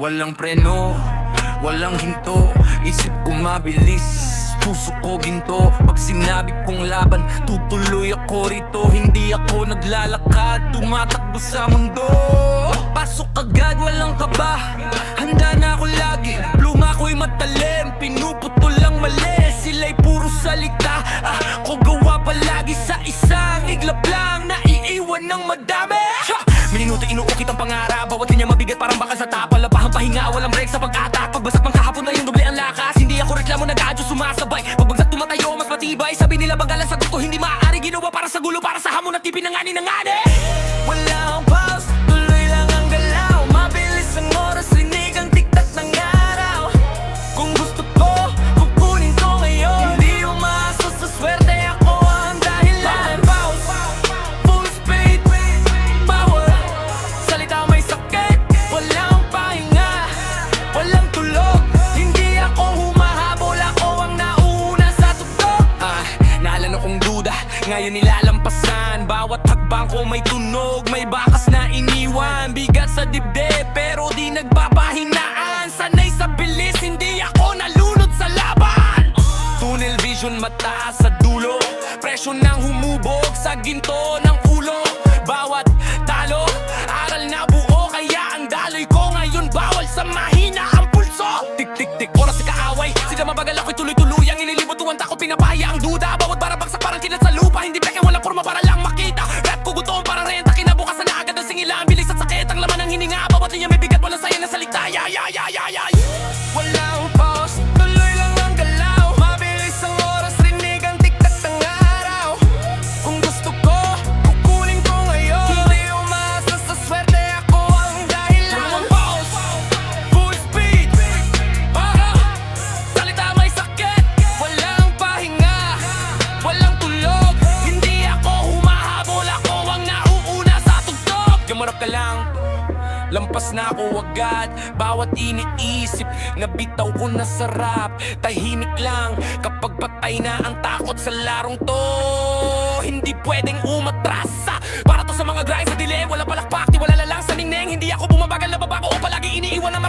Walang preno, walang hinto. Isip ko mabilis, puso ko ginto. Pag sinabi kong laban, tutuloy ako rito. Hindi ako naglalakad, tumatakbo sa mundo. Pasok agad, walang kaba, handa na ako lagi. Pluma ko'y matalim, pinuputol lang mali. Sila'y puro salita, ako gawa palagi sa isang iglap lang. Naiiwan ng madami. Minuto inuukit ang pangarap, bawat linya mabigat parang bakal sa tapa. Lapahang pahinga, walang break sa pag-atak. Pagbagsak ng kahapon na yung doble ang lakas. Hindi ako reklamo, nag-adyo sumasabay. Pagbagsak tumatayo, mas matibay. Sabi nila bagalan, sagot ko hindi maaari. Ginawa para sa gulo, para sa hamon at di pinangani ng ane. Wala akong pause, tuloy lang ang galaw. Mabilis ang oras, rinig ang tiktak ng araw. Kung gusto ko, kukunin ko ngayon. Hindi umaasa sa swerte, ako ang dahilan. Pause, full speed, power. Salita may sakit, walang pahinga, walang tulog. Hindi ako humahabol, ako ang nauuna sa tugtog. Naalala kong duda, ngayon nilalampasan. Bawat hakbang ko may tunog, may bakas na iniwan. Bigat sa dibdib, pero di nagpapahinaan. Sanay sa bilis, hindi ako nalunod sa laban. Tunnel vision, mataas sa dulo. Presyo nang humubog sa ginto ng ulo. Bawat talo, aral na buo. Kaya ang daloy ko ngayon bawal sa mahina ang pulso. Tik tik tik, oras sa kaaway. Sila mabagal ako'y tuloy-tuluyang inilibot tuwan tako, pinapahaya ang duda. Bawat barabagsak parang kinat sa lupa. Hindi peke, walang forma para lang makita. Rap ko gutom parang renta, kinabukasan na agad ang singila. Ang bilis at sakit, ang laman ng hininga. Bawat linya may bigat, walang saya na salita. Wala akong pause, tuloy lang ang galaw. Mabilis ang oras, rinig ang tiktak ng araw. Kung gusto ko, kukunin ko ngayon. Hindi umaasa sa swerte, ako ang dahilan. Pause, full speed, salita may sakit, walang pahinga, walang tulog. Hindi ako humahabol, ako ang nauuna sa tugtog. Yumarap ka lang, lampas na ako agad. Bawat iniisip, nabitaw ko na sarap. Tahimik lang kapag patay na ang takot sa larong to. Hindi pwedeng umatras, para to sa mga grind sa dilim. Wala palakpak, di wala lalang sa ningneng. Hindi ako bumabagal na babako o palagi iniiwan na